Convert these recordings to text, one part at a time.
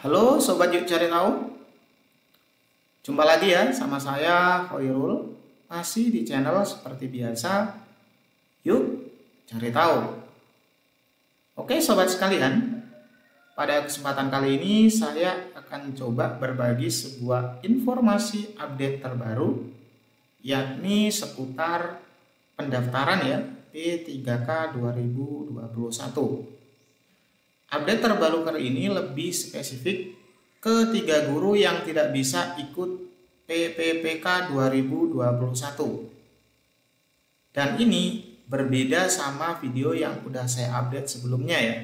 Halo Sobat Yuk Cari Tahu. Jumpa lagi ya sama saya Hoirul, masih di channel seperti biasa Yuk Cari Tahu. Oke sobat sekalian, pada kesempatan kali ini saya akan coba berbagi sebuah informasi update terbaru, yakni seputar pendaftaran ya P3K 2021. Update terbaru kali ini lebih spesifik ke 3 guru yang tidak bisa ikut PPPK 2021. Dan ini berbeda sama video yang udah saya update sebelumnya ya.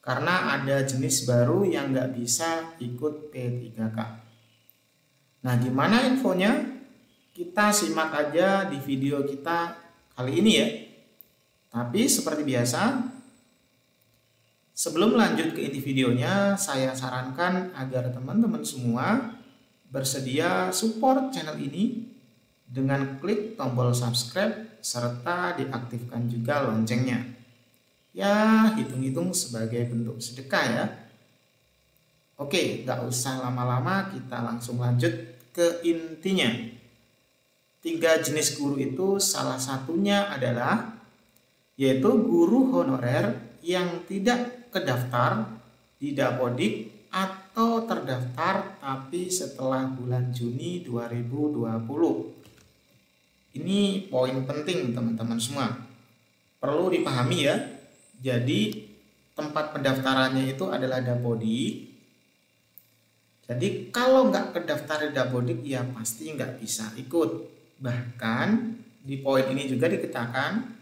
Karena ada jenis baru yang nggak bisa ikut P3K. Nah gimana infonya? Kita simak aja di video kita kali ini ya. Tapi seperti biasa, sebelum lanjut ke inti videonya, saya sarankan agar teman-teman semua bersedia support channel ini dengan klik tombol subscribe serta diaktifkan juga loncengnya. Ya, hitung-hitung sebagai bentuk sedekah ya. Oke, gak usah lama-lama, kita langsung lanjut ke intinya. 3 jenis guru itu salah satunya adalah yaitu guru honorer yang tidak kedaftar di Dapodik atau terdaftar tapi setelah bulan Juni 2020. Ini poin penting teman-teman semua. Perlu dipahami ya. Jadi tempat pendaftarannya itu adalah Dapodik. Jadi kalau nggak kedaftar di Dapodik ya pasti nggak bisa ikut. Bahkan di poin ini juga dikatakan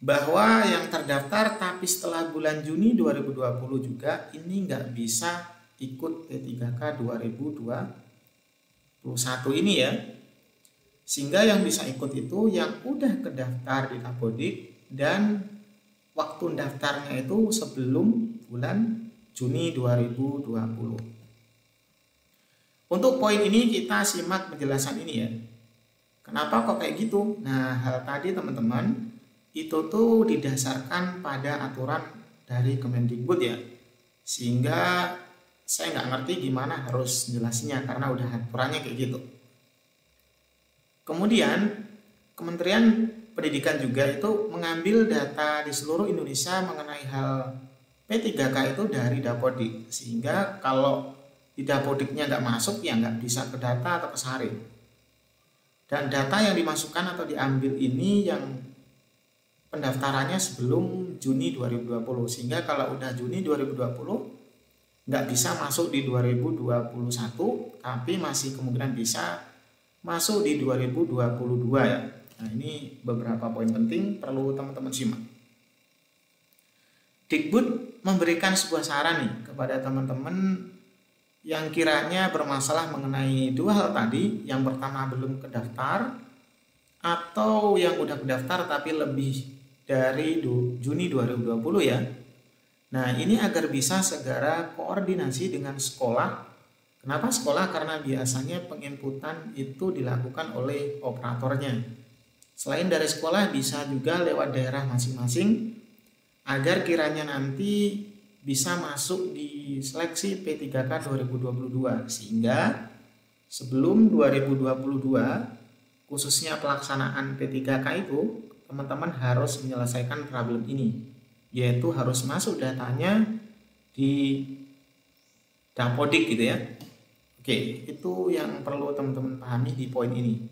bahwa yang terdaftar tapi setelah bulan Juni 2020 juga ini nggak bisa ikut P3K 2021 ini ya. Sehingga yang bisa ikut itu yang udah kedaftar di Dapodik dan waktu daftarnya itu sebelum bulan Juni 2020. Untuk poin ini kita simak penjelasan ini ya. Kenapa kok kayak gitu? Nah, hal tadi teman-teman itu tuh didasarkan pada aturan dari Kemendikbud ya. Sehingga saya nggak ngerti gimana harus jelasinnya karena udah aturannya kayak gitu. Kemudian Kementerian Pendidikan juga itu mengambil data di seluruh Indonesia mengenai hal P3K itu dari Dapodik. Sehingga kalau di Dapodiknya nggak masuk ya nggak bisa ke data atau ke Sarin. Dan data yang dimasukkan atau diambil ini yang pendaftarannya sebelum Juni 2020, sehingga kalau udah Juni 2020 nggak bisa masuk di 2021 tapi masih kemungkinan bisa masuk di 2022 ya. Nah ini beberapa poin penting perlu teman-teman simak. Dikbud memberikan sebuah saran nih kepada teman-teman yang kiranya bermasalah mengenai 2 hal tadi. Yang pertama belum kedaftar atau yang udah kedaftar tapi lebih dari Juni 2020 ya. Nah ini agar bisa segera koordinasi dengan sekolah. Kenapa sekolah? Karena biasanya penginputan itu dilakukan oleh operatornya. Selain dari sekolah bisa juga lewat daerah masing-masing agar kiranya nanti bisa masuk di seleksi P3K 2022. Sehingga sebelum 2022 khususnya pelaksanaan P3K itu teman-teman harus menyelesaikan problem ini, yaitu harus masuk datanya di Dapodik gitu ya. Oke, itu yang perlu teman-teman pahami di poin ini.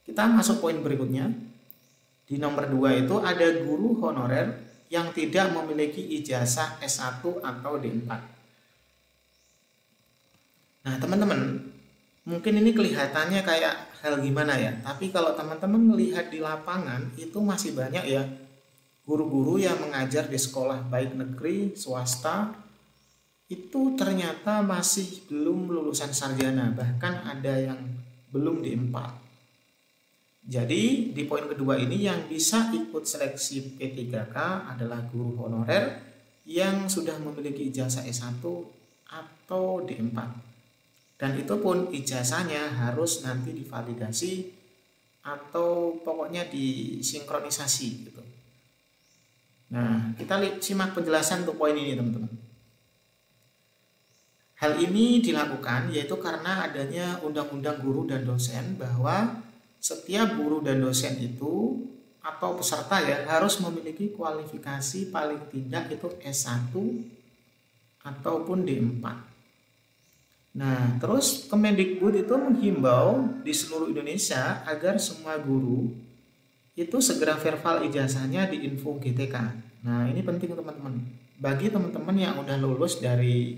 Kita masuk poin berikutnya. Di nomor 2 itu ada guru honorer yang tidak memiliki ijazah S1 atau D4. Nah teman-teman, mungkin ini kelihatannya kayak hal gimana ya, tapi kalau teman-teman melihat di lapangan itu masih banyak ya guru-guru yang mengajar di sekolah baik negeri, swasta itu ternyata masih belum lulusan sarjana, bahkan ada yang belum D4. Jadi di poin kedua ini yang bisa ikut seleksi P3K adalah guru honorer yang sudah memiliki ijazah S1 atau D4. Dan itu pun ijazahnya harus nanti divalidasi atau pokoknya disinkronisasi gitu. Nah, kita simak penjelasan untuk poin ini teman-teman. Hal ini dilakukan yaitu karena adanya Undang-Undang Guru dan Dosen bahwa setiap guru dan dosen itu atau peserta ya harus memiliki kualifikasi paling tidak itu S1 ataupun D4. Nah, terus Kemendikbud itu menghimbau di seluruh Indonesia agar semua guru itu segera verbal ijazahnya di info GTK. Nah, ini penting teman-teman. Bagi teman-teman yang udah lulus dari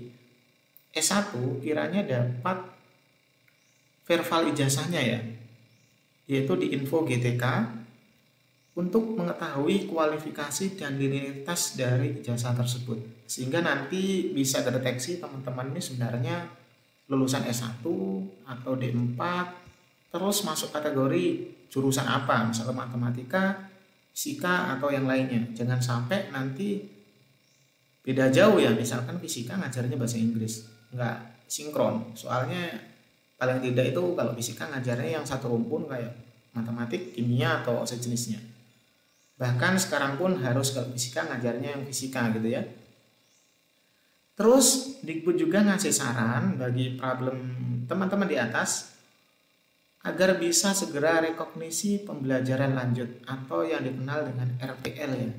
S1 kiranya dapat verbal ijazahnya ya, yaitu di info GTK untuk mengetahui kualifikasi dan linearitas dari ijazah tersebut. Sehingga nanti bisa terdeteksi teman-teman ini sebenarnya lulusan S1 atau D4, terus masuk kategori jurusan apa, misalnya matematika, fisika atau yang lainnya. Jangan sampai nanti beda jauh ya, misalkan fisika ngajarnya bahasa Inggris, nggak sinkron. Soalnya paling tidak itu kalau fisika ngajarnya yang satu rumpun kayak matematik, kimia atau sejenisnya. Bahkan sekarang pun harus kalau fisika ngajarnya yang fisika gitu ya. Terus Dikbud juga ngasih saran bagi problem teman-teman di atas agar bisa segera rekognisi pembelajaran lanjut atau yang dikenal dengan RPL ya.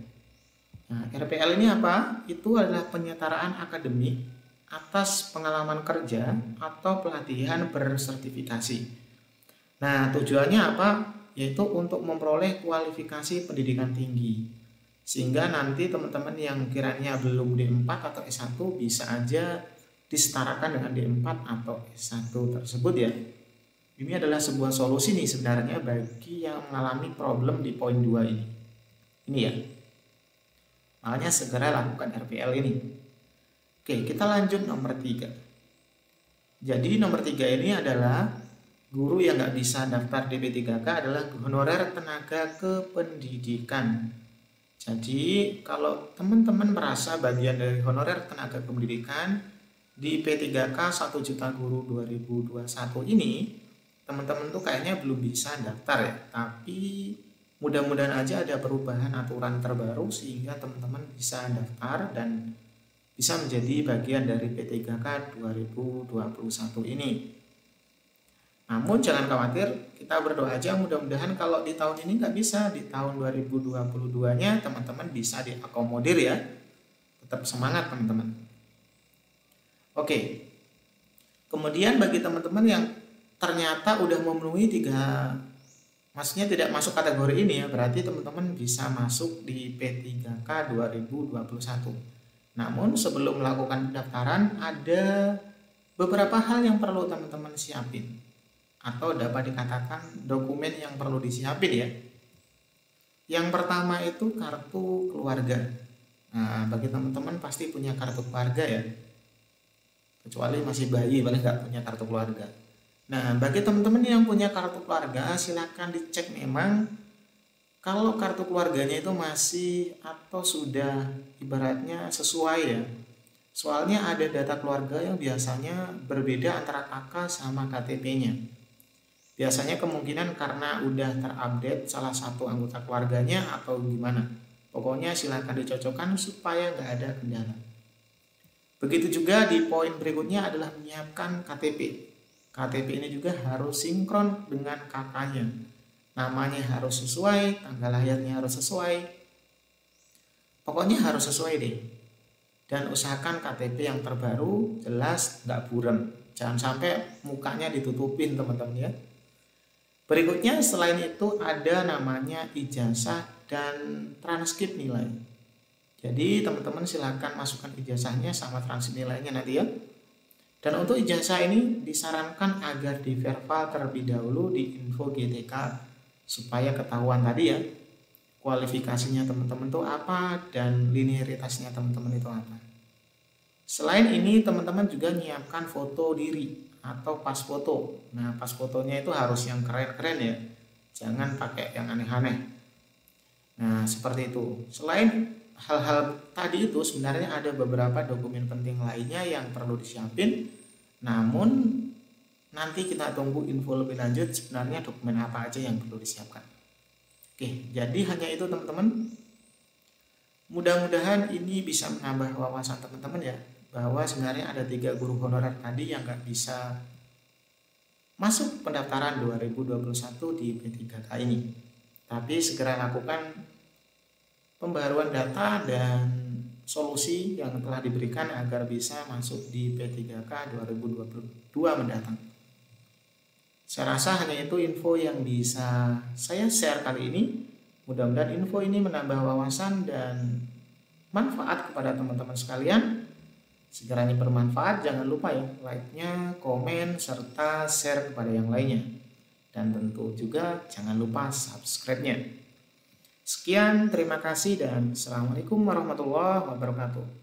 Nah, RPL ini apa? Itu adalah penyetaraan akademik atas pengalaman kerja atau pelatihan bersertifikasi. Nah, tujuannya apa? Yaitu untuk memperoleh kualifikasi pendidikan tinggi. Sehingga nanti teman-teman yang kiranya belum D4 atau S1 bisa aja disetarakan dengan D4 atau S1 tersebut ya. Ini adalah sebuah solusi nih sebenarnya bagi yang mengalami problem di poin 2 ini. Ini ya. Makanya segera lakukan RPL ini. Oke, kita lanjut nomor 3. Jadi nomor 3 ini adalah guru yang nggak bisa daftar DP3K adalah honorer tenaga kependidikan. Jadi kalau teman-teman merasa bagian dari honorer tenaga kependidikan di P3K 1 juta guru 2021 ini, teman-teman tuh kayaknya belum bisa daftar ya. Tapi mudah-mudahan aja ada perubahan aturan terbaru sehingga teman-teman bisa daftar dan bisa menjadi bagian dari P3K 2021 ini. Namun jangan khawatir, kita berdoa aja mudah-mudahan kalau di tahun ini nggak bisa, di tahun 2022-nya teman-teman bisa diakomodir ya. Tetap semangat teman-teman. Oke. Kemudian bagi teman-teman yang ternyata udah memenuhi maksudnya tidak masuk kategori ini ya, berarti teman-teman bisa masuk di P3K 2021. Namun sebelum melakukan pendaftaran ada beberapa hal yang perlu teman-teman siapin atau dapat dikatakan dokumen yang perlu disiapin ya. Yang pertama itu kartu keluarga. Nah, bagi teman-teman pasti punya kartu keluarga ya. Kecuali masih bayi paling nggak punya kartu keluarga. Nah, bagi teman-teman yang punya kartu keluarga silakan dicek memang kalau kartu keluarganya itu masih atau sudah ibaratnya sesuai ya. Soalnya ada data keluarga yang biasanya berbeda antara KK sama KTP-nya. Biasanya kemungkinan karena udah terupdate salah satu anggota keluarganya atau gimana. Pokoknya silahkan dicocokkan supaya nggak ada kendala. Begitu juga di poin berikutnya adalah menyiapkan KTP. KTP ini juga harus sinkron dengan KK-nya. Namanya harus sesuai, tanggal lahirnya harus sesuai. Pokoknya harus sesuai deh. Dan usahakan KTP yang terbaru jelas nggak buram. Jangan sampai mukanya ditutupin teman-teman ya. Berikutnya selain itu ada namanya ijazah dan transkrip nilai. Jadi teman-teman silakan masukkan ijazahnya sama transkrip nilainya nanti ya. Dan untuk ijazah ini disarankan agar diverval terlebih dahulu di info GTK supaya ketahuan tadi ya kualifikasinya teman-teman itu apa dan linearitasnya teman-teman itu apa. Selain ini teman-teman juga nyiapkan foto diri atau pas foto. Nah, pas fotonya itu harus yang keren-keren ya. Jangan pakai yang aneh-aneh. Nah, seperti itu. Selain hal-hal tadi itu sebenarnya ada beberapa dokumen penting lainnya yang perlu disiapin. Namun nanti kita tunggu info lebih lanjut sebenarnya dokumen apa aja yang perlu disiapkan. Oke, jadi hanya itu teman-teman. Mudah-mudahan ini bisa menambah wawasan teman-teman ya. bahwa sebenarnya ada 3 guru honorer tadi yang nggak bisa masuk pendaftaran 2021 di P3K ini. Tapi segera lakukan pembaruan data dan solusi yang telah diberikan agar bisa masuk di P3K 2022 mendatang. Saya rasa hanya itu info yang bisa saya share kali ini. Mudah-mudahan info ini menambah wawasan dan manfaat kepada teman-teman sekalian. Sekiranya bermanfaat, jangan lupa ya like-nya, komen, serta share kepada yang lainnya. Dan tentu juga jangan lupa subscribe-nya. Sekian, terima kasih dan Assalamualaikum warahmatullahi wabarakatuh.